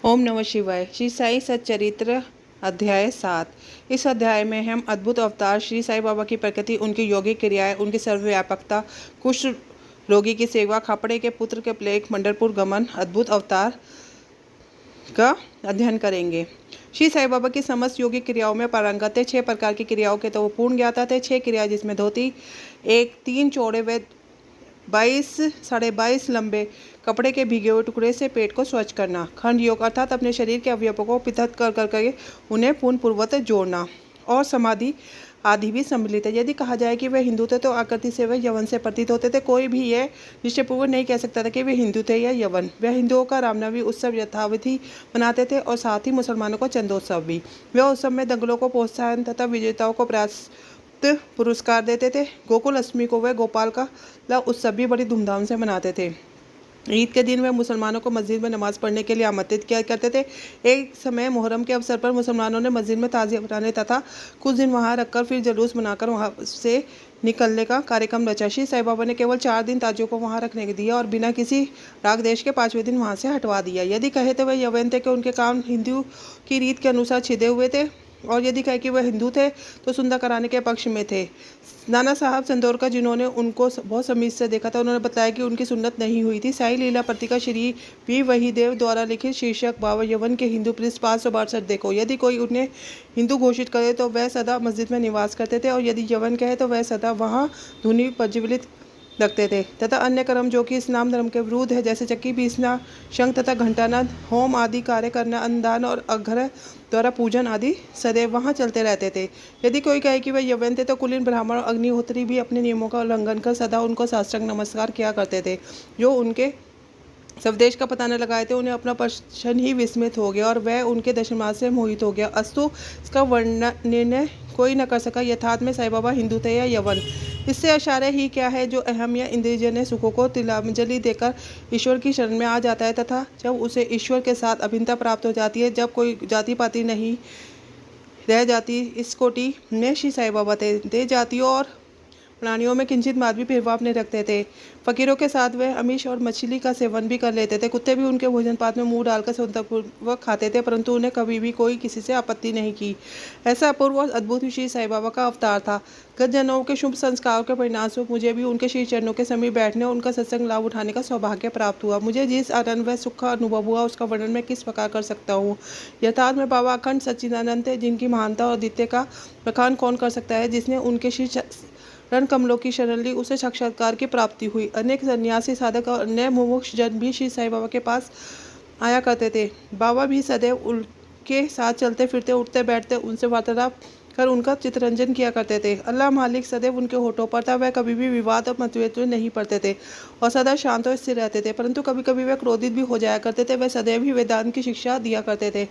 ओम नमः शिवाय। श्री साई सच्चरित्र अध्याय 7। इस अध्याय में हम अद्भुत अवतार श्री साई बाबा की प्रकृति, उनकी योगिक क्रियाएं, उनकी सर्वव्यापकता, कुष्ठ रोगी की सेवा, खापड़े के पुत्र के प्लेग, पंढरपुर गमन, अद्भुत अवतार का अध्ययन करेंगे। श्री साई बाबा की समस्त योगिक क्रियाओं में पारंगत थे। 6 प्रकार की क्रियाओं के तो वो पूर्ण ज्ञाता थे। 6 क्रिया जिसमें धोती, 3 चौड़े व 22-22.5 लंबे कपड़े के भीगे हुए टुकड़े से पेट को स्वच्छ करना, खंड योग अर्थात अपने शरीर के अवयवों को पृथक कर करके उन्हें पूर्ण पूर्वत जोड़ना, और समाधि आदि भी सम्मिलित है। यदि कहा जाए कि वे हिंदू थे तो आकृति से वे यवन से प्रतीत होते थे। कोई भी यह निश्चयपूर्वक नहीं कह सकता था कि वे हिंदू थे या यवन। वे हिंदुओं का रामनवमी उत्सव यथाविधि मनाते थे और साथ ही मुसलमानों का चंदोत्सव भी। वे उत्सव में दंगलों को प्रोत्साहन तथा विजेताओं को पुरस्कार देते थे। गोकुल अष्टमी को वे गोपाल का उत्सव भी बड़ी धूमधाम से मनाते थे। ईद के दिन वे मुसलमानों को मस्जिद में नमाज पढ़ने के लिए आमंत्रित किया करते थे। एक समय मुहर्रम के अवसर पर मुसलमानों ने मस्जिद में ताज़िया बनाने तथा कुछ दिन वहां रखकर फिर जुलूस बनाकर वहां से निकलने का कार्यक्रम रचा। श्री साई बाबा ने केवल 4 दिन ताजियों को वहां रखने के दिया और बिना किसी राग देश के 5वें दिन वहां से हटवा दिया। यदि कहे तो वे यवन थे कि उनके काम हिंदू की रीत के अनुसार छिदे हुए थे, और यदि कहे कि वह हिंदू थे तो सुंदर कराने के पक्ष में थे। नाना साहब चंदोरकर, जिन्होंने उनको बहुत समीप से देखा था, उन्होंने बताया कि उनकी सुन्नत नहीं हुई थी। साई लीला पत्रिका श्री वी वहीदेव द्वारा लिखित शीर्षक बाबा यवन के हिंदू पृष्ठ 562 देखो। यदि कोई उन्हें हिंदू घोषित करे तो वह सदा मस्जिद में निवास करते थे, और यदि यवन कहे तो वह सदा वहाँ धुनी प्रज्वलित रखते थे तथा अन्य कर्म जो कि इस्लाम धर्म के विरुद्ध है, जैसे चक्की पीसना, शंख तथा घंटानाद, होम आदि कार्य करना, अन्नदान और अघ्र द्वारा पूजन आदि सदैव वहाँ चलते रहते थे। यदि कोई कहे कि वह यवन थे तो कुलीन ब्राह्मण और अग्निहोत्री भी अपने नियमों का उल्लंघन कर सदा उनको साष्टांग नमस्कार किया करते थे। जो उनके स्वदेश का पता न लगाए थे, उन्हें अपना प्रश्न ही विस्मित हो गया और वह उनके दर्शनमार्ग से मोहित हो गया। अस्तु इसका निर्णय कोई न कर सका यथार्थ में साई बाबा हिंदू थे या यवन। इससे आश्चर्य ही क्या है जो अहम या इंद्रियजन्य सुखों को तिलांजलि देकर ईश्वर की शरण में आ जाता है तथा जब उसे ईश्वर के साथ अभिन्नता प्राप्त हो जाती है, जब कोई जाति पाति नहीं रह जाती। इस कोटि में श्री साई बाबा थे। जातियों और प्राणियों में किंचित मात भी भेदभाव नहीं रखते थे। फकीरों के साथ वे अमीश और मछली का सेवन भी कर लेते थे। कुत्ते भी उनके भोजन पात में मुंह डालकर संतपूर्वक खाते थे, परंतु उन्हें कभी भी कोई किसी से आपत्ति नहीं की। ऐसा अपूर्व और अद्भुत श्री साई बाबा का अवतार था। गत जन्मों के शुभ संस्कारों के परिणामस्वरूप मुझे भी उनके श्री चरणों के समीप बैठने और उनका सत्संग लाभ उठाने का सौभाग्य प्राप्त हुआ। मुझे जिस आनंद व सुख का अनुभव हुआ उसका वर्णन मैं किस प्रकार कर सकता हूँ। यथार्थ में बाबा अखंड सच्चिदानंद थे, जिनकी महानता और द्वितीय का बखान कौन कर सकता है। जिसने उनके श्री रण कमलों की शरण ली, उसे साक्षात्कार की प्राप्ति हुई। अनेक सन्यासी, साधक और अन्य मुमुक्ष जन भी श्री साई बाबा के पास आया करते थे। बाबा भी सदैव उनके साथ चलते फिरते, उठते बैठते, उनसे वार्तालाप कर उनका चित्तरंजन किया करते थे। अल्लाह मालिक सदैव उनके होठों पर था। वह कभी भी विवाद और मतभेद में नहीं पड़ते थे और सदा शांत और स्थिर रहते थे, परंतु कभी कभी वह क्रोधित भी हो जाया करते थे। वह सदैव ही वेदांत की शिक्षा दिया करते थे।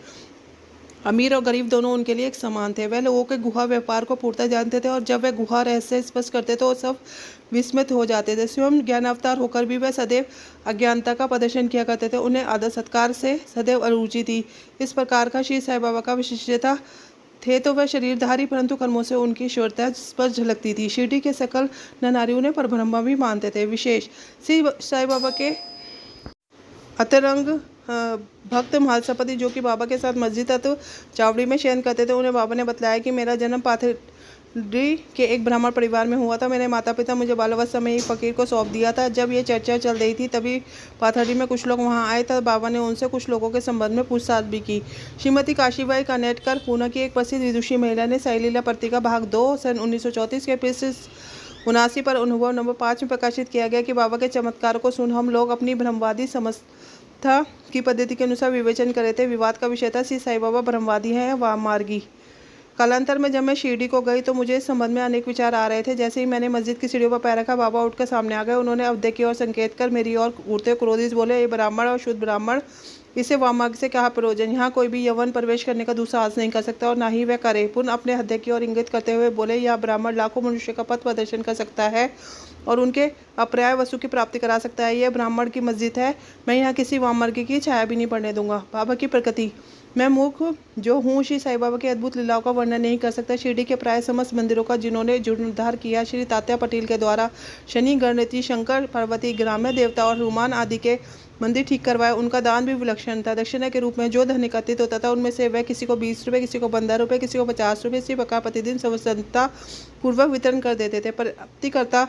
अमीर और गरीब दोनों उनके लिए एक समान थे। वह लोगों के गुहा व्यापार को पूर्णतः जानते थे, और जब वह गुहा रहस्य स्पष्ट करते तो सब विस्मित हो जाते थे। स्वयं ज्ञानावतार होकर भी वह सदैव अज्ञानता का प्रदर्शन किया करते थे। उन्हें आदर सत्कार से सदैव अरुचि थी। इस प्रकार का श्री साई बाबा का विशिष्टता थे तो वह शरीरधारी, परंतु कर्मों से उनकी ईश्वरता स्पष्ट झलकती थी। शिरडी के सकल नरनारी उन्हें परब्रह्म भी मानते थे। विशेष श्री साई बाबा के अतरंग भक्त महासपति, जो कि बाबा के साथ मस्जिद तथा चावड़ी में शयन करते थे, उन्हें बाबा ने बतलाया कि मेरा जन्म पाथरी के एक ब्राह्मण परिवार में हुआ था। मेरे माता पिता मुझे बाल्यावस्था में ही फकीर को सौंप दिया था। जब ये चर्चा चल रही थी तभी पाथरी में कुछ लोग वहां आए, तब बाबा ने उनसे कुछ लोगों के संबंध में पूछताछ भी की। श्रीमती काशीबाई कानेटकर, पुणे की एक प्रसिद्ध विदुषी महिला ने साई लीला पत्रिका भाग 2 सन 1934 के पृष्ठ 79 पर अनुभव नंबर 5 में प्रकाशित किया गया कि बाबा के चमत्कारों को सुन हम लोग अपनी ब्रह्मवादी समस्था की पद्धति के अनुसार विवेचन करे थे। विवाद का विषय था श्री साई बाबा ब्रह्मवादी हैं या वाममार्गी। कालांतर में जब मैं शिरडी को गई तो मुझे इस संबंध में अनेक विचार आ रहे थे। जैसे ही मैंने मस्जिद की सीढ़ियों पर पैर रखा, बाबा उठकर सामने आ गए। उन्होंने अवधे की ओर संकेत कर मेरी ओर घूरते क्रोधित बोले, ये ब्राह्मण और शुद्ध ब्राह्मण, इसे वाममार्ग से क्या प्रयोजन। यहाँ कोई भी यवन प्रवेश करने का दुस्साहस नहीं कर सकता और ना ही वह करे। पुनः अपने हृदय की ओर इंगित करते हुए बोले, यह ब्राह्मण लाखों मनुष्य का पथ प्रदर्शन कर सकता है और उनके अपर्याय वस्तु की प्राप्ति करा सकता है। यह ब्राह्मण की मस्जिद है, मैं यहाँ किसी वाममार्गी की छाया भी नहीं पड़ने दूंगा। बाबा की प्रकृति, मैं मूर्ख जो हूँ श्री साई बाबा की अद्भुत लीलाओं का वर्णन नहीं कर सकता। शिरडी के प्राय समस्त मंदिरों का जिन्होंने जीर्णोद्धार किया, श्री तात्या पटेल के द्वारा शनि, गणपति, शंकर, पार्वती, ग्राम्य देवता और हनुमान आदि के मंदिर ठीक करवाया। उनका दान भी विलक्षण था। दक्षिणा के रूप में जो धन एकत्रित होता था उनमें से वह किसी को 20 रुपये, किसी को 15 रुपये, किसी को 50 रुपये, इसी प्रकार प्रतिदिन स्वतंत्रता पूर्वक वितरण कर देते थे। प्राप्तिकर्ता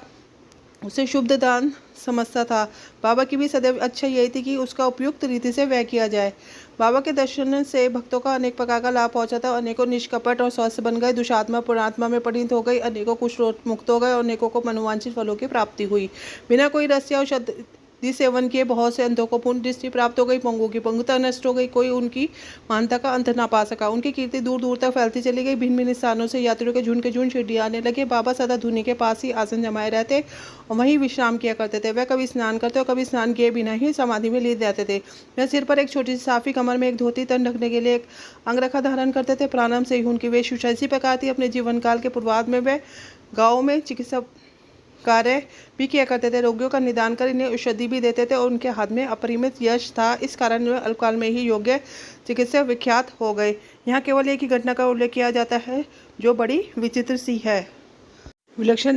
उसे शुद्ध दान समझता था। बाबा की भी सदैव अच्छा यही थी कि उसका उपयुक्त रीति से व्यय किया जाए। बाबा के दर्शन से भक्तों का अनेक प्रकार का लाभ पहुंचा था। अनेकों निष्कपट और स्वस्थ बन गए, दुष्टात्मा पुणात्मा में परिणत हो गई, अनेकों कुछ रोग मुक्त हो गए और अनेकों को मनोवांछित फलों की प्राप्ति हुई। बिना कोई रस या औषधि सेवन किए बहुत से अंधों को पूर्ण दृष्टि प्राप्त हो गई, पंगुओं की पंगुता नष्ट हो गई, कोई उनकी मानता का अंत ना पा सका। उनकी कीर्ति दूर दूर तक फैलती चली गई। भिन्न भिन्न स्थानों से यात्रियों के झुंड शिरडी आने लगे। बाबा सदा धुनी के पास ही आसन जमाए रहते और वहीं विश्राम किया करते थे। वह कभी स्नान करते और कभी स्नान किए बिना ही समाधि में लीन जाते थे। वह सिर पर एक छोटी सी साफी, कमर में एक धोती, तन ढकने के लिए एक अंगरखा धारण करते थे। प्रारंभ से ही उनकी वेशभूषा इसी प्रकार थी। अपने जीवन काल के पूर्वार्ध में वह गाँव में चिकित्सा कार्य भी किया करते थे। रोगियों का निदान कर इन्हें औषधि भी देते थे और उनके हाथ में अपरिमित यश था। इस कारण वे अल्पकाल में ही योग्य चिकित्सक विख्यात हो गए। यहाँ केवल एक ही घटना का उल्लेख किया जाता है जो बड़ी विचित्र सी है। विलक्षण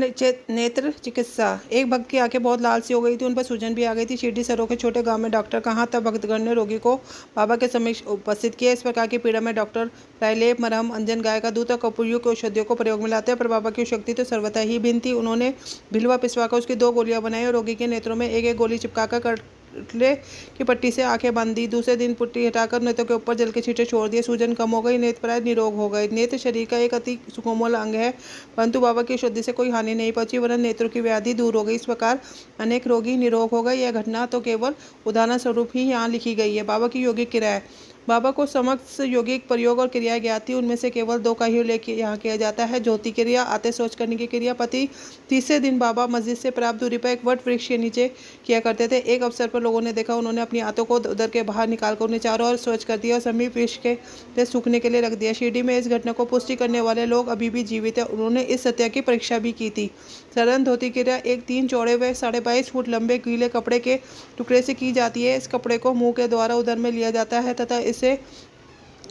नेत्र चिकित्सा। एक भक्त की आंखें बहुत लाल सी हो गई थी, उन पर सूजन भी आ गई थी। शिरडी सरों के छोटे गांव में डॉक्टर कहाँ, तब भक्तगण ने रोगी को बाबा के समक्ष उपस्थित किया। इस प्रकार की पीड़ा में डॉक्टर प्रायलेप, मरहम, अंजन, गाय का दूध और कपूरयुक्त औषधियों को प्रयोग में लाते हैं, पर बाबा की शक्ति तो सर्वथा ही भिन्न थी। उन्होंने भिलवा पिसवाकर उसकी 2 गोलियां बनाई और रोगी के नेत्रों में एक एक गोली चिपकाकर कटले की पट्टी से आंखें बांध दी। दूसरे दिन पुट्टी हटाकर नेत्रों के ऊपर जल के छींटे छोड़ दिए। सूजन कम हो गई, नेत्र प्राय निरोग हो गए। नेत्र शरीर का एक अति सुकोमल अंग है, परंतु बाबा की शुद्धि से कोई हानि नहीं पहुंची, वरन नेत्रों की व्याधि दूर हो गई। इस प्रकार अनेक रोगी निरोग हो गए। यह घटना तो केवल उदाहरण स्वरूप ही यहाँ लिखी गई है। बाबा की योगिक क्रियाएं। बाबा को समस्त योगिक प्रयोग और क्रियाएं ज्ञात थी। उनमें से केवल 2 का ही उल्लेख यहाँ किया जाता है। ज्योति क्रिया, आते सोच करने की क्रिया। पति तीसरे दिन बाबा मस्जिद से प्राप्त दूरी पर एक वट वृक्ष के नीचे किया करते थे। एक अवसर पर लोगों ने देखा, उन्होंने अपनी आंतों को उधर के बाहर निकालकर उन्हें चारों ओर स्वच्छ कर दिया और समीप वृक्ष के सूखने के लिए रख दिया। शिरडी में इस घटना को पुष्टि करने वाले लोग अभी भी जीवित है। उन्होंने इस सत्य की परीक्षा भी की थी। साधारण धोती क्रिया एक 3 चौड़े व 22.5 फुट लंबे गीले कपड़े के टुकड़े से की जाती है। इस कपड़े को मुंह के द्वारा उदर में लिया जाता है तथा इसे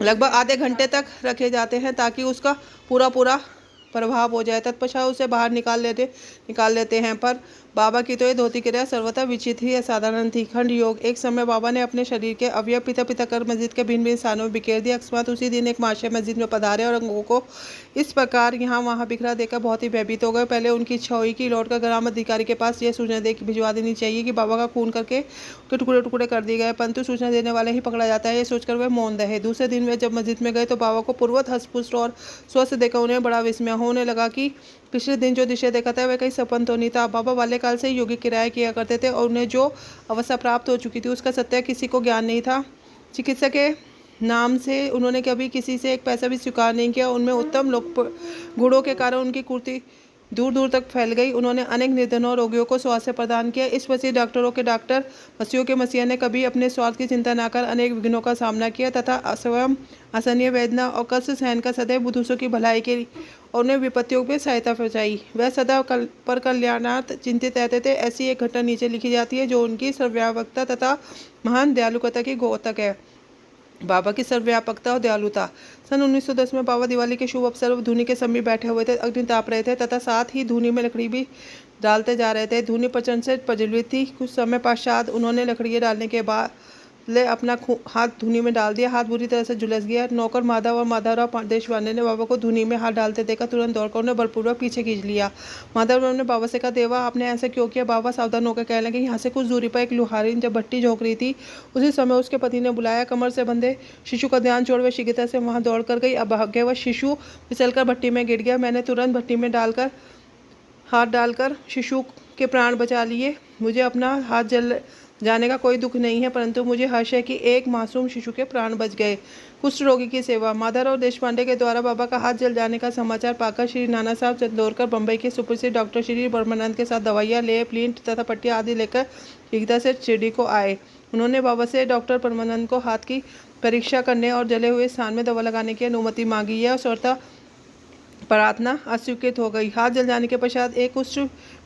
लगभग आधे घंटे तक रखे जाते हैं ताकि उसका पूरा प्रभाव हो जाए। तत्पश्चात उसे बाहर निकाल लेते हैं। पर बाबा की तो ये धोती क्रिया सर्वथा विचित्र ही असाधारण थी। खंड योग। एक समय बाबा ने अपने शरीर के अवयव पिता कर मस्जिद के भिन्न भिन्न स्थानों में बिखेर दिया। अकस्मात उसी दिन एक महाशय मस्जिद में पधारे और अंगों को इस प्रकार यहाँ वहाँ बिखरा देकर बहुत ही भयभीत हो गए। पहले उनकी इच्छा हुई कि लौटकर ग्राम अधिकारी के पास यह सूचना दे भिजवा देनी चाहिए कि बाबा का खून करके उसके टुकड़े टुकड़े कर दिए गए, परंतु सूचना देने वाले ही पकड़ा जाता है, ये सोचकर वे मौन रहे। दूसरे दिन वे जब मस्जिद में गए तो बाबा को पूर्वत हष्टपुष्ट और स्वस्थ देखकर उन्हें बड़ा विस्मय होने लगा कि पिछले दिन जो दृश्य देखा था वह कहीं सपन तो नहीं था। बाबा बाल्यकाल से योगिक क्रियाएं किया करते थे और उन्हें जो अवस्था प्राप्त हो चुकी थी उसका सत्य किसी को ज्ञान नहीं था। चिकित्सक के नाम से उन्होंने कभी किसी से एक पैसा भी स्वीकार नहीं किया। उनमें उत्तम गुणों के कारण उनकी कीर्ति दूर दूर तक फैल गई। उन्होंने अनेक निर्धनों रोगियों को स्वास्थ्य प्रदान किया। इस मसीह डॉक्टरों के डॉक्टर मसीहों के मसीहा ने कभी अपने स्वार्थ की चिंता न कर अनेक विघ्नों का सामना किया तथा स्वयं असहनीय वेदना और कष्ट सहन का सदैव दूसरों की भलाई के और उन्हें विपत्तियों में सहायता पहुंचाई। वह सदा पर कल्याणार्थ चिंतित रहते थे। ऐसी एक घटना नीचे लिखी जाती है जो उनकी सर्वव्यापकता तथा महान दयालुकता की द्योतक है। बाबा की सर्वव्यापकता और दयालुता। सन 1910 में बाबा दिवाली के शुभ अवसर पर धूनी के समीप बैठे हुए थे। अग्नि ताप रहे थे तथा साथ ही धूनी में लकड़ी भी डालते जा रहे थे। धूनी प्रचंड से प्रज्वलित थी। कुछ समय पश्चात उन्होंने लकड़ियाँ डालने के बाद अपना हाथ धुनी में डाल दिया। हाथ बुरी तरह से झुलस गया। नौकर माधव और माधवराव देशपांडे ने बाबा को धुनी में हाथ डालते देखा, तुरंत दौड़कर उन्हें बलपूर्वक पीछे खींच लिया। माधवराव ने बाबा से कहा, देवा आपने ऐसा क्यों किया? बाबा सावधान होकर कहने लगे, यहाँ से कुछ दूरी पर एक लुहारिन जब भट्टी झोंक रही थी उसी समय उसके पति ने बुलाया। कमर से बंधे शिशु का ध्यान छोड़ वे शीघ्रता से वहाँ दौड़ कर गई। अभाग्यवश शिशु फिसलकर भट्टी में गिर गया। मैंने तुरंत भट्टी में हाथ डालकर शिशु के प्राण बचा लिए। मुझे अपना हाथ जल जाने का कोई दुख नहीं है, परंतु मुझे हर्ष है कि एक मासूम शिशु के प्राण बच गए। कुष्ठ रोगी की सेवा। माधवराव देशपांडे के द्वारा बाबा का हाथ जल जाने का समाचार पाकर श्री नाना साहब चंदोरकर बम्बई के सुप्रसिद्ध डॉक्टर श्री ब्रह्मानंद के साथ दवाइयाँ, लेप, लींट तथा पट्टियाँ आदि लेकर शीघ्रता से शिरडी को आए। उन्होंने बाबा से डॉक्टर ब्रह्मानंद को हाथ की परीक्षा करने और जले हुए स्थान में दवा लगाने की अनुमति मांगी है और स्वतः प्रार्थना अस्वीकृत हो गई। हाथ जल जाने के पश्चात एक कुष्ठ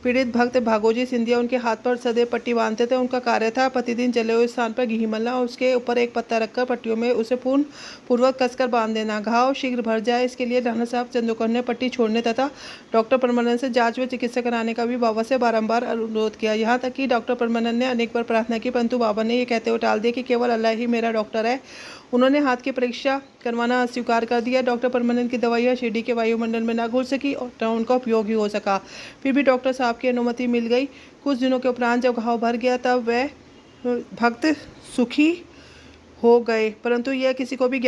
पीड़ित भक्त भागोजी सिंधिया उनके हाथ पर सदैव पट्टी बांधते थे। उनका कार्य था प्रतिदिन जले हुए स्थान पर घी मलना और उसके ऊपर एक पत्ता रखकर पट्टियों में उसे पूर्वक कसकर बांध देना, घाव शीघ्र भर जाए। इसके लिए नाना साहब चंद्रकौर ने पट्टी छोड़ने तथा डॉक्टर परमानंद से जांच व चिकित्सा कराने का भी बाबा से बारंबार अनुरोध किया। यहाँ तक कि डॉक्टर परमानंद ने अनेक बार प्रार्थना की, परंतु बाबा ने ये कहते हुए टाल दिया कि केवल अल्लाह ही मेरा डॉक्टर है। उन्होंने हाथ की परीक्षा करवाना अस्वीकार कर दिया। डॉक्टर परमानंद की दवाइयाँ शिरडी के वायुमंडल में ना घुल सकी और न उनका उपयोग ही हो सका। फिर भी डॉक्टर साहब की अनुमति मिल गई। कुछ दिनों के उपरांत जब घाव भर गया तब वह भक्त सुखी हो गए, परंतु यह किसी को भी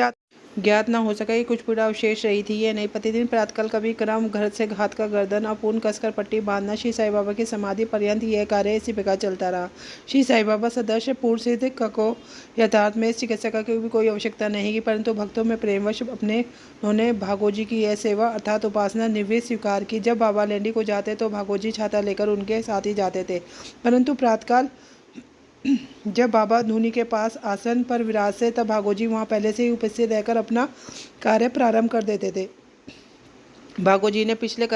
ज्ञात न हो सका कि कुछ पीड़ा अवशेष रही थी। ये नहीं, प्रतिदिन प्रातःकाल कभी क्रम घर से हाथ का गर्दन अपूर्ण कसकर पट्टी बांधना, श्री साईं बाबा की समाधि पर्यंत यह कार्य इसी प्रकार चलता रहा। श्री साईं बाबा सदस्य पूर्ण सिद्ध को यथार्थ में इस चिकित्सा की भी कोई आवश्यकता नहीं की, परंतु भक्तों में प्रेमवश उन्होंने भागोजी की यह सेवा अर्थात उपासना निर्विघ्न स्वीकार की। जब बाबा लेंडी को जाते तो भागोजी छाता लेकर उनके साथ ही जाते थे, परंतु प्रातःकाल जब बाबा धूनी के पास आसन पर विराजते तब भागोजी वहां पहले से ही उपस्थित रहकर अपना कार्य प्रारंभ कर देते थे। भागोजी ने पिछले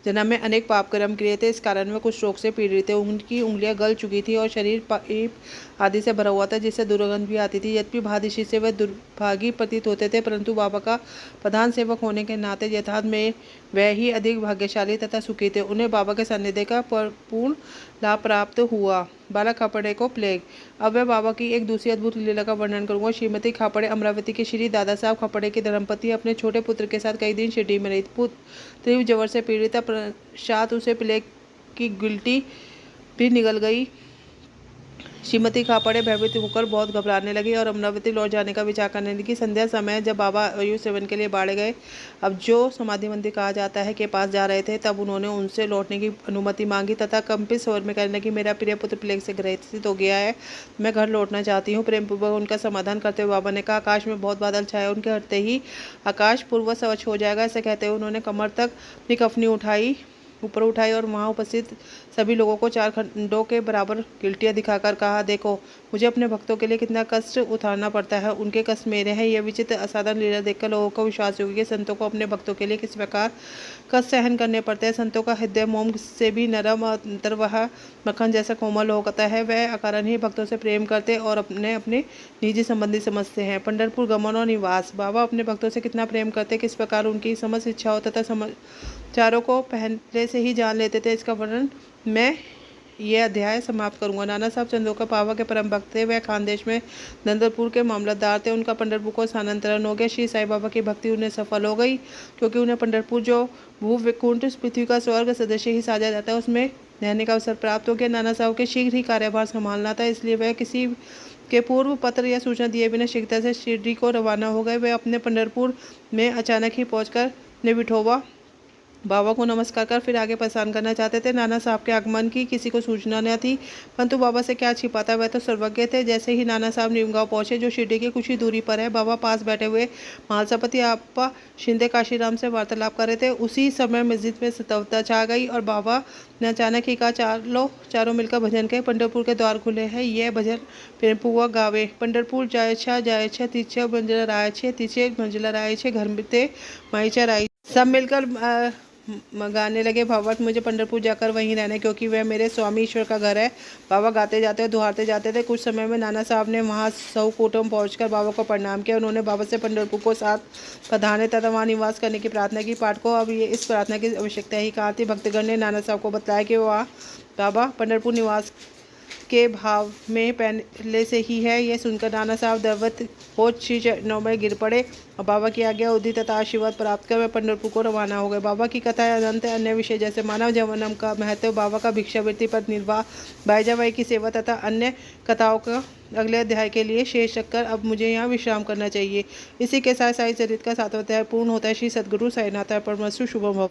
जन्म में अनेक पाप कर्म किए थे, इस कारण वे कुछ रोग से पीड़ित थे। उनकी उंगलियां गल चुकी थी और शरीर पाइप आदि से भरा हुआ था, जिससे दुर्गंध भी आती थी। यद्यपि भादृष्टि से वे दुर्भागी प्रतीत होते थे, परंतु बाबा का प्रधान सेवक होने के नाते यथार्थ में वह ही अधिक भाग्यशाली तथा सुखी थे। उन्हें बाबा के सानिध्य का पूर्ण लाभ प्राप्त हुआ। बाला खापड़े को प्लेग। अब मैं बाबा की एक दूसरी अद्भुत लीला का वर्णन करूंगा। श्रीमती खापड़े अमरावती के श्री दादा साहब खापड़े की धर्मपत्नी अपने छोटे पुत्र के साथ कई दिन शिरडी में रही। तीव्र ज्वर से पीड़ित पश्चात उसे प्लेग की गिल्टी भी निकल गई। श्रीमती खापड़े भयभीत होकर बहुत घबराने लगी और अमरावती लौट जाने का विचार करने लगी। संध्या समय जब बाबा आयु सेवन के लिए बाड़े गए, अब जो समाधि मंदिर कहा जाता है, के पास जा रहे थे, तब उन्होंने उनसे लौटने की अनुमति मांगी तथा कंपित स्वर में कहने लगी, मेरा प्रिय पुत्र प्लेग से ग्रसित हो गया है, मैं घर लौटना चाहती हूँ। प्रेमपूर्वक उनका समाधान करते हुए बाबा ने कहा, आकाश में बहुत बादल छाए, उनके हटते ही आकाश पूर्ववत स्वच्छ हो जाएगा। ऐसे कहते हुए उन्होंने कमर तक अपनी कफनी ऊपर उठाई और वहां उपस्थित सभी लोगों को 4 खंडों के बराबर गिल्टियां दिखाकर कहा, देखो मुझे अपने भक्तों के लिए कितना कष्ट उठाना पड़ता है, उनके कष्ट मेरे हैं। यह विचित्र असाधारण लीला देखकर लोगों को विश्वास होगा कि संतों को अपने भक्तों के लिए किस प्रकार कष्ट सहन करने पड़ते हैं। संतों का हृदय मोम से भी नरम और अंतर वह मक्खन जैसा कोमल होता है। वह अकारण ही भक्तों से प्रेम करते और अपने निजी संबंधी समझते हैं। पंढरपुर गमन और निवास। बाबा अपने भक्तों से कितना प्रेम करते, किस प्रकार उनकी समस्त इच्छाओं तथा समाचारों को पहले से ही जान लेते थे, इसका वर्णन मैं यह अध्याय समाप्त करूंगा। नाना साहब चंद्रकौर बाबा के परम भक्त थे। वह खानदेश में नंदपुर के मामलतदार थे। उनका पंढरपुर को स्थानांतरण हो गया। श्री साईं बाबा की भक्ति उन्हें सफल हो गई, क्योंकि उन्हें पंढरपुर जो भूविकुंठ पृथ्वी का स्वर्ग सदस्य ही साझा जाता है, उसमें रहने का अवसर प्राप्त हो गया। नाना साहब के शीघ्र ही कार्यभार संभालना था, इसलिए वह किसी के पूर्व पत्र या सूचना दिए बिना शीघ्रता से शिरडी को रवाना हो गए। वे अपने पंढरपुर में अचानक ही पहुंचकर ने विठोबा बाबा को नमस्कार कर फिर आगे प्रस्थान करना चाहते थे। नाना साहब के आगमन की किसी को सूचना न थी, परंतु बाबा से क्या छिपाता, वह तो सर्वज्ञ थे। जैसे ही नाना साहब नीमगांव पहुंचे, जो शिरडी के कुछ ही दूरी पर है, बाबा पास बैठे हुए महासपति आपा शिंदे काशीराम से वार्तालाप कर रहे थे। उसी समय मस्जिद में सतवता छा गई और बाबा ने अचानक ही कहा, चारों मिलकर भजन कहे, पंढरपुर के द्वार खुले हैं। यह भजन प्रेमपूर्वक गावे। पंढरपुर जाय छे तीछे मंजिला राय छे, तीछे मंजिला राय छे, घर में माईचा राय। सब मिलकर गाने लगे, भावार्थ मुझे पंढरपुर जाकर वहीं रहना है, क्योंकि वह मेरे स्वामी ईश्वर का घर है। बाबा गाते जाते और दुहारते जाते थे। कुछ समय में नाना साहब ने वहां सौ कुटुंब पहुंचकर बाबा को प्रणाम किया। उन्होंने बाबा से पंढरपुर को साथ पधारने तथा वहां निवास करने की प्रार्थना की। पाठ को अब ये इस प्रार्थना की आवश्यकता ही कहा थी। भक्तगण ने नाना साहब को बताया कि वह बाबा पंढरपुर निवास के भाव में पहले से ही है। यह सुनकर नाना साहब दर्वत हो श्री चरणों में गिर पड़े और बाबा की आज्ञा उदी तथा आशीर्वाद प्राप्त कर वे पंढरपुर को रवाना हो गए। बाबा की कथा अनंत अन्य विषय जैसे मानव जीवनम का महत्व, बाबा का भिक्षावृत्ति पर निर्वाह, भाईजाबाई की सेवा तथा अन्य कथाओं का अगले अध्याय के लिए शेष रखकर अब मुझे यहाँ विश्राम करना चाहिए। इसी के साथ साई चरित्र का 7वां अध्याय पूर्ण होता है। श्री सद्गुरु साईनाथ परमस्तु। शुभम भव।